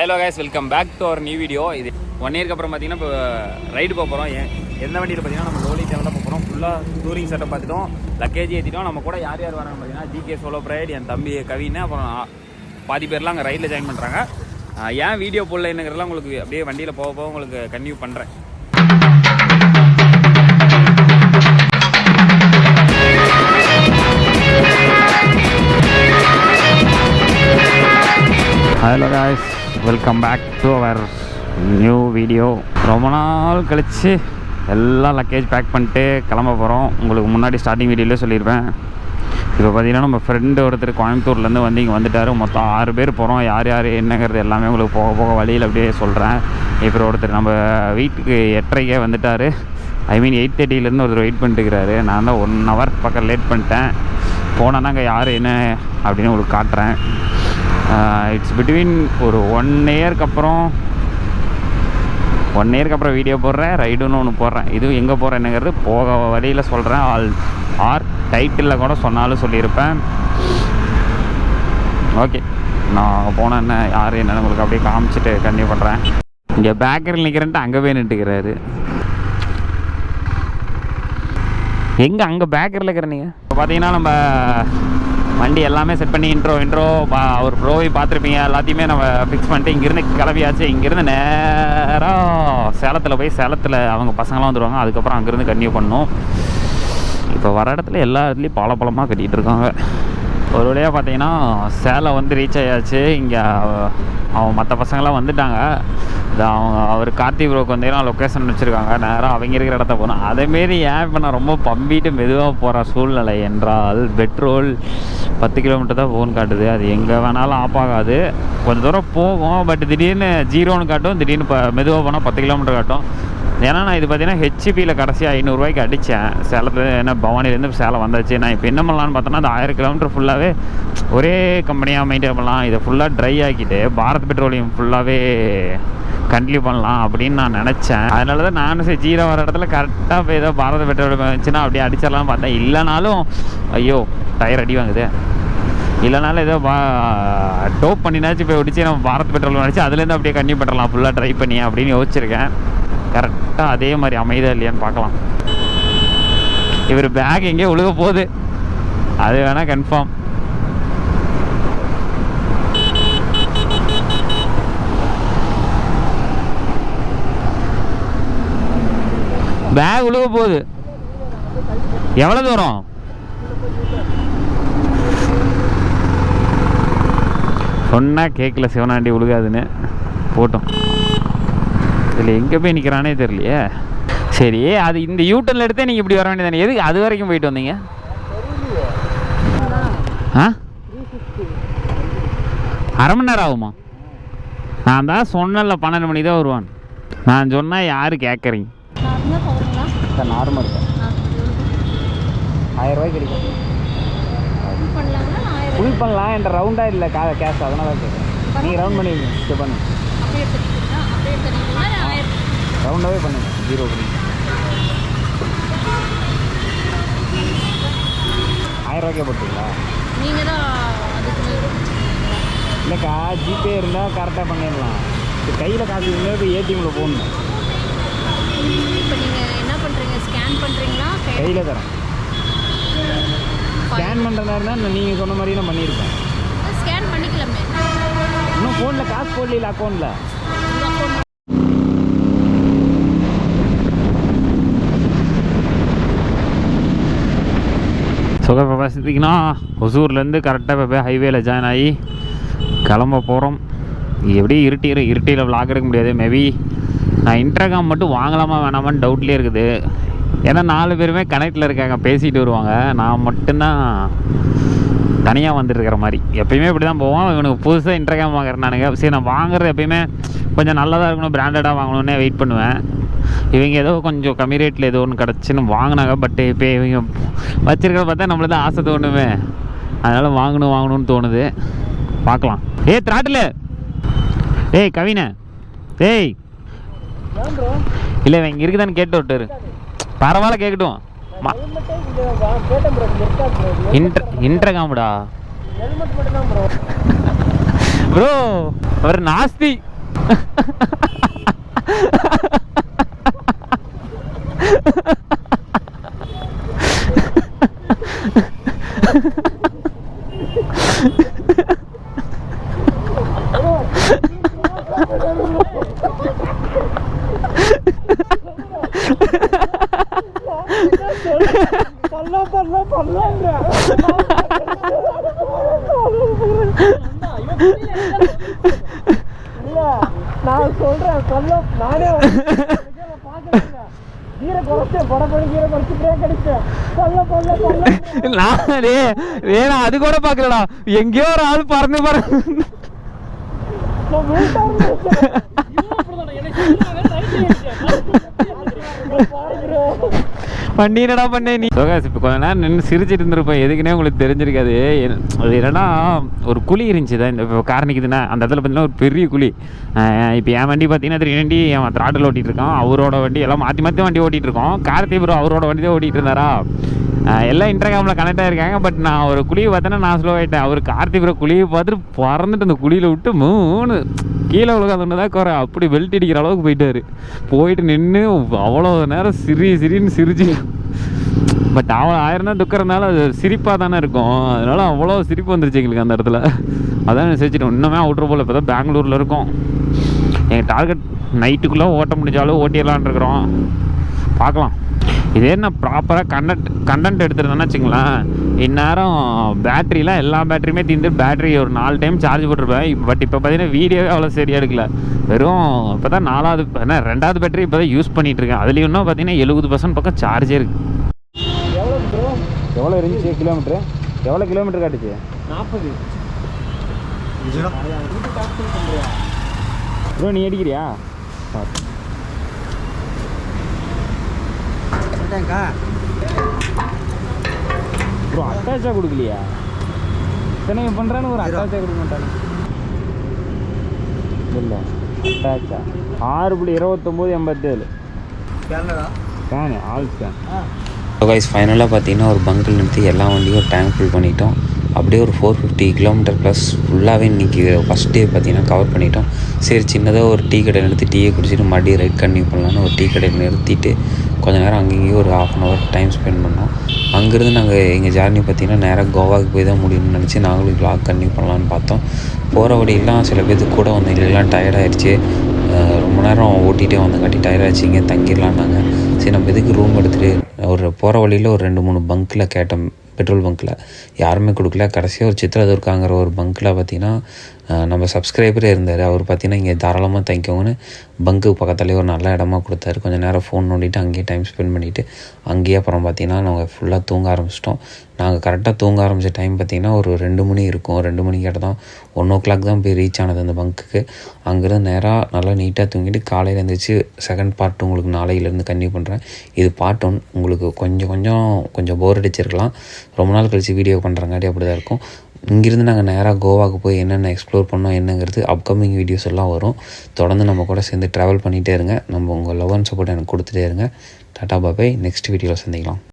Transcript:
Hello guys, welcome back to our new video. இது 1 இயர்க்கு அப்புறம் பார்த்தீங்கன்னா இப்போ ரைடு போக போகிறோம். எந்த வண்டியில் பார்த்தீங்கன்னா நம்ம லோலி சேனல் தான் போக போகிறோம். ஃபுல்லாக டூரிங் செட்டப் பார்த்துட்டோம், லக்கேஜ் ஏற்றிட்டோம். நம்ம கூட யார் யார் வராங்க பார்த்தீங்கன்னா ஜிகே சோலோ பிரைட், என் தம்பி கவின்னு, அப்புறம் பாதி பேர்லாம் அங்கே ரைடில் ஜாயின் பண்ணுறாங்க. ஏன் வீடியோ போடல என்னங்கிறதெல்லாம் உங்களுக்கு அப்படியே வண்டியில் போக போக உங்களுக்கு கன்டினியூ பண்ணுறேன். Hello guys, welcome back to our new video. ரொம்ப நாள் கழித்து எல்லாம் லக்கேஜ் பேக் பண்ணிட்டு கிளம்ப போகிறோம். உங்களுக்கு முன்னாடி ஸ்டார்டிங் வீடியோவில் சொல்லியிருப்பேன். இப்போ பார்த்தீங்கன்னா நம்ம ஃப்ரெண்டு ஒருத்தர் கோயம்புத்தூர்லேருந்து வந்து இங்கே வந்துட்டார். மொத்தம் 6 பேர் போகிறோம். யார் யார் என்னங்கிறது எல்லாமே உங்களுக்கு போக போக வழியில் அப்படியே சொல்கிறேன். இப்போ ஒருத்தர் நம்ம வீட்டுக்கு 8:30 வந்துட்டார். ஐ மீன் 8:30 ஒருத்தர் வெயிட் பண்ணிட்டுருக்கிறாரு. நான் தான் 1 hour பக்கம் லேட் பண்ணிட்டேன். போனேன்னா அங்கே யார் என்ன அப்படின்னு உங்களுக்கு காட்டுறேன். இட்ஸ் பிட்வீன் ஒரு 1 இயர்க்கு அப்புறம் வீடியோ போடுறேன். ரைடுன்னு ஒன்று போடுறேன். இது எங்கே போகிறேன்னுங்கிறது போக வழியில் சொல்கிறேன். ஆர் டைட்டிலில் கூட சொன்னாலும் சொல்லியிருப்பேன். ஓகே, நான் போனேன் என்ன யார் என்னென்னு உங்களுக்கு அப்படியே காமிச்சிட்டு கண்டினியூ பண்ணுறேன். இங்கே பேக்கரியில் நிற்கிறேன்ட்டு அங்கே போய் நின்றுக்கிறாரு. எங்கே அங்கே பேக்கரியில் இருக்கிறீங்க? இப்போ பார்த்தீங்கன்னா நம்ம வண்டி எல்லாமே செட் பண்ணி இன்ட்ரோ அவர் ப்ரோவை பார்த்துருப்பீங்க. எல்லாத்தையுமே நம்ம ஃபிக்ஸ் பண்ணிட்டு இங்கேருந்து கிளம்பியாச்சு. இங்கேருந்து நேராக சேலத்தில் போய் சேலத்தில் அவங்க பசங்களாம் வந்துடுவாங்க. அதுக்கப்புறம் அங்கேருந்து கன்டினியூ பண்ணணும். இப்போ வர இடத்துல எல்லா இடத்துலையும் பழமாக கட்டிகிட்டு இருக்காங்க. ஒரு வழியாக பார்த்தீங்கன்னா சேலம் வந்து ரீச் ஆயாச்சு. இங்கே அவன் மற்ற பசங்களாம் வந்துட்டாங்க. அவர் கார்த்திக் ப்ரோக்கு வந்தீங்கன்னா லொக்கேஷன் வச்சுருக்காங்க. நேராக அவங்க இருக்கிற இடத்த போகணும். அதேமாரி ஏன் இப்போ நான் ரொம்ப பம்பிட்டு மெதுவாக போகிற சூழ்நிலை என்றால், பெட்ரோல் 10 கிலோமீட்டர் தான் போகணுன்னு காட்டுது. அது எங்கே வேணாலும் ஆஃப் ஆகாது. கொஞ்சம் தூரம் போகும், பட் திடீர்னு 0ன்னு காட்டும். திடீர்னு இப்போ மெதுவாக போனால் 10 கிலோமீட்டர் காட்டும். ஏன்னா நான் இது பார்த்தீங்கன்னா ஹெச்பியில் கடைசியாக 500 ரூபாய்க்கு அடித்தேன். சேலத்தில் என்ன பவானிலேருந்து சேலம் வந்தாச்சு. நான் இப்போ என்ன பண்ணலான்னு பார்த்தோன்னா அந்த 1000 கிலோமீட்டர் ஃபுல்லாகவே ஒரே கம்பெனியாக மெயின்டைன் பண்ணலாம். இதை ஃபுல்லாக ட்ரை ஆக்கிட்டு பாரத் பெட்ரோலியம் ஃபுல்லாகவே கண்டினியூ பண்ணலாம் அப்படின்னு நான் நினச்சேன். அதனால தான் நானும் சரி 0 வர இடத்துல கரெக்டாக போய் ஏதோ பாரத் பெட்ரோலியம் வந்துச்சுன்னா அப்படியே அடிச்சிடலாம்னு பார்த்தேன். இல்லைனாலும் ஐயோ டயர் அடி வாங்குது. இல்லைனாலும் ஏதோ டோப் பண்ணினாச்சும் போய் ஒடிச்சு நம்ம பாரத் பெட்ரோல் நினச்சி அதுலேருந்து அப்படியே கண்டினியூ பண்ணலாம் ஃபுல்லாக ட்ரை பண்ணி அப்படின்னு யோசிச்சிருக்கேன். கரெக்டாக அதே மாதிரி அமைதா இல்லையான்னு பார்க்கலாம். இவர் பேக் எங்கேயோ உழுக போகுது, அது வேணால் கன்ஃபார்ம். பேக் உழுக போகுது. எவ்வளோ தூரம்? சொன்னால் கேட்கல சிவனாண்டி உழுகாதுன்னு. போட்டோம். இதில் எங்கே போய் நிற்கிறானே தெரியலையே. சரி, அது இந்த யூட்டர்னில் எடுத்தே நீங்கள் இப்படி வர வேண்டியதானே? எதுக்கு அது வரைக்கும் போயிட்டு வந்தீங்க? ஆ, 1/2 மணி நேரம் ஆகுமா? நான் தான் சொன்னல 12 மணி தான் வருவான். நான் சொன்னால் யார் கேட்குறீங்க? நார்மல் இருக்கும். 1000 ரூபாய்க்கு கிடைக்கும். ஃபுல் பண்ணலாம் என்ற ரவுண்டாக இல்லை கேஷ், அதனால தான் கேட்குறேன். நீங்கள் ரவுண்ட் பண்ணிடுங்க. ஸ்டெப் பண்ணு, ரவுண்டாகவே பண்ணுங்க. 0 பண்ணி 1000 ரூபாய்க்கே போட்டுங்களா? நீங்கள் தான் இல்லைக்கா, ஜிபே இருந்தால் கரெக்டாக பண்ணிடலாம். இப்போ கையில் காசு இருந்தால் போய் ஏடிஎம்மில் போகணும். இப்போ நீங்கள் என்ன பண்ணுறீங்க? ஸ்கேன் பண்ணுறீங்களா? கையில் தரேன். ஸ்கேன் பண்ணுறதா இருந்தால் நீங்கள் சொன்ன மாதிரி நான் பண்ணியிருப்பேன். ஸ்கேன் பண்ணிக்கலாமே. இன்னும் ஃபோனில் காசு போடல, அக்கௌண்ட்டில். ஸோ இப்போ பார்த்திங்கன்னா ஒசூர்லேருந்து கரெக்டாக இப்போ ஹைவேல ஜாயின் ஆகி கிளம்ப போகிறோம். எப்படி இருட்டியில் விளாக் எடுக்க முடியாது. மேபி நான் இன்டர்காம் மட்டும் வாங்கலாமா வேணாமான்னு டவுட்லேயே இருக்குது. ஏன்னா 4 பேருமே கனெக்டில் இருக்காங்க, பேசிகிட்டு வருவாங்க. நான் மட்டும்தான் தனியாக வந்துட்டுருக்கிற மாதிரி. எப்பயுமே இப்படி தான் போவோம். இவனுக்கு புதுசாக இன்டர்காம் வாங்குறேன்னானுங்க. சரி, நான் வாங்குறது எப்பயுமே கொஞ்சம் நல்லதாக இருக்கணும், பிராண்டடாக வாங்கணுன்னே வெயிட் பண்ணுவேன். இவங்க ஏதோ கொஞ்சம் கம்மி ரேட்டில் ஏதோ ஒன்று கிடச்சின்னு வாங்கினாங்க. பட் இப்போ இவங்க வச்சுருக்கிறத பார்த்தா நம்மள தான் ஆசை தோணுமே. அதனால் வாங்கணும்னு தோணுது. பார்க்கலாம். திராட்டில் கவினை இல்லை இவன் இங்கே இருக்குதான்னு கேட்டு விட்டாரு. பரவாயில்ல, கேட்கட்டும். இன்டர்காம்டா ப்ரோ, அவர் நாஸ்தி நான் சொல்றேன் பல்லம் நானே கீரை குறைச்சேன் படப்படி கீரை குறைச்சி பிரேக் அடிச்சேன் நானே வேணா அது கூட பாக்கலடா எங்கேயோ ஒரு ஆள் பறந்து வண்டி என்னடா பண்ண நீ இப்போ கொஞ்ச நேரம் நின்று சிரிச்சிட்டு இருந்திருப்பேன். எதுக்குன்னே உங்களுக்கு தெரிஞ்சிருக்காது. அது என்னன்னா ஒரு குழி இருந்துச்சு தான் இந்த காரணிக்குதுன்னா அந்த இடத்துல பார்த்தீங்கன்னா ஒரு பெரிய குழி. இப்போ என் வண்டி பார்த்தீங்கன்னா 390 என் திராட்டில் ஓட்டிகிட்டு இருக்கான். அவரோட வண்டி எல்லாம் மாற்றி மாற்றி வண்டி ஓட்டிகிட்டு இருக்கோம். கார்த்தி ப்ரோ அவரோட வண்டி தான் ஓட்டிகிட்டு இருந்தாரா. எல்லாம் இன்டர்காமில் கனெக்ட் ஆகிருக்காங்க. பட் நான் ஒரு குழியை பார்த்தேன்னா நான் ஸ்லோ ஆகிட்டேன். அவர் கார்த்தி ப்ரோ குழியை பார்த்துட்டு பறந்துட்டு அந்த குழியில் விட்டு மூணு கீழே விழுகாதுன்னு தான் குறை அப்படி பெல்ட் அடிக்கிற அளவுக்கு போயிட்டு நின்று அவ்வளோ நேரம் சிரின்னு சிரிச்சு. பட் அவ்வளோ ஆயிரம் தான் துக்கம் இருந்தாலும் அது சிரிப்பாக தானே இருக்கும். அதனால அவ்வளோ சிரிப்பு வந்துருச்சு எங்களுக்கு அந்த இடத்துல. அதான் சிரிச்சிட்டோம். இன்னுமே அவுட்ரு போல் இப்போ தான் பெங்களூரில் இருக்கோம். எங்கள் டார்கெட் நைட்டுக்குள்ளே ஓட்ட முடிஞ்சாலும் ஓட்டிடலான் இருக்கிறோம். பார்க்கலாம். இதே நான் ப்ராப்பராக கண்டென்ட் எடுத்துருந்தேன்னு வச்சுங்களேன் இந்நேரம் பேட்டரிலாம் எல்லா பேட்டரியுமே தீர்ந்து பேட்டரி ஒரு 4 டைம் சார்ஜ் போட்டிருப்பேன். பட் இப்போ பார்த்தீங்கன்னா வீடியோவே அவ்வளோ சரியாக எடுக்கல. வெறும் இப்போ தான் 2வது பேட்டரி இப்போ தான் யூஸ் பண்ணிகிட்ருக்கேன். அதுலேயும் இன்னும் பார்த்தீங்கன்னா 70% பக்கம் சார்ஜே இருக்குது. எவ்வளோ இருந்துச்சு கிலோமீட்ரு? எவ்வளோ கிலோமீட்டர் காட்டுச்சு? 40. ப்ரோ நீ அடிக்கிறியா? ப்ரோ அட்டாச்சாக கொடுக்கலையா? இத்தனை பண்ணுறான்னு ஒரு அட்டாச்சாக கொடுக்க மாட்டாங்க. இல்லை அட்டாச்சா 6.2987 ஸ்கேனு ஆல் ஸ்கேன். கைஸ் ஃபைனலாக பார்த்தீங்கன்னா ஒரு பங்கில் நிறுத்தி எல்லா வண்டியும் டேங்க் ஃபில் பண்ணிட்டோம். அப்படியே ஒரு 450 கிலோமீட்டர் ப்ளஸ் ஃபுல்லாகவே இன்றைக்கி ஃபஸ்ட் டே பார்த்தீங்கன்னா கவர் பண்ணிட்டோம். சரி சின்னதாக ஒரு டீ கடை நிறுத்தி டீயை குடிச்சிட்டு மறுபடியும் ரைட் கன்டினியூ பண்ணலான்னு ஒரு டீ கடையில் நிறுத்திட்டு கொஞ்சம் நேரம் அங்கேயும் ஒரு 1/2 hour டைம் ஸ்பெண்ட் பண்ணோம். அங்கேருந்து நாங்கள் எங்கள் ஜேர்னி பார்த்திங்கன்னா நேராக கோவாவுக்கு போய் தான் முடியும்னு நினச்சி நாங்களும் விளாக் கன்டினியூ பண்ணலான்னு பார்த்தோம். போகிற வழியெல்லாம் சில பேருக்கு கூட வந்து எல்லாம் டயர்டாகிடுச்சு. ரொம்ப நேரம் ஓட்டிகிட்டே வந்தங்காட்டி டயர்டாகிடுச்சு. இங்கே தங்கிடலான்னாங்க. சரி நம்ம எதுக்கு ரூம் எடுத்துகிட்டு ஒரு போகிற வழியில் ஒரு 2-3 பங்க்கில் கேட்டோம். பெட்ரோல் பங்க்கில் யாருமே கொடுக்கல. கடைசியாக ஒரு சித்திரதுர்காங்கிற ஒரு பங்க்கில் பார்த்திங்கன்னா நம்ம சப்ஸ்கிரைபரே இருந்தார். அவர் பார்த்திங்கன்னா இங்கே தாராளமாக தங்கிக்கோங்கன்னு பங்க்குக்கு பக்கத்துலேயே ஒரு நல்ல இடமா கொடுத்தாரு. கொஞ்சம் நேரம் ஃபோன் நோண்டிட்டு அங்கேயே டைம் ஸ்பெண்ட் பண்ணிவிட்டு அங்கேயே அப்புறம் பார்த்திங்கன்னா நாங்கள் ஃபுல்லாக தூங்க ஆரம்பிச்சிட்டோம். நாங்கள் கரெக்டாக தூங்க ஆரம்பித்த டைம் பார்த்திங்கன்னா ஒரு 2 மணி இருக்கும். 2 மணிக்கிட்ட தான் 1 o'clock தான் போய் ரீச் ஆனது அந்த பங்க்குக்கு. அங்கேருந்து நேராக நல்லா நீட்டாக தூங்கிட்டு காலையில் எழுந்திரிச்சு செகண்ட் பார்ட் உங்களுக்கு நாளையிலேருந்து கன்டினியூ பண்ணுறேன். இது பார்ட் 1 உங்களுக்கு கொஞ்சம் போர் அடிச்சிருக்கலாம். ரொம்ப நாள் கழித்து வீடியோ பண்ணுறங்காட்டி அப்படி தான் இருக்கும். இங்கேருந்து நாங்கள் நேராக கோவாவுக்கு போய் என்னென்ன எக்ஸ்ப்ளோர் பண்ணோம் என்னங்கிறது அப்கமிங் வீடியோஸ் எல்லாம் வரும். தொடர்ந்து நம்ம கூட சேர்ந்து ட்ராவல் பண்ணிகிட்டே இருங்க. நம்ம உங்கள் லவ் அண்ட் சப்போர்ட் எனக்கு கொடுத்துட்டே இருங்க. டாடா பாய். நெக்ஸ்ட் வீடியோவில் சந்திக்கலாம்.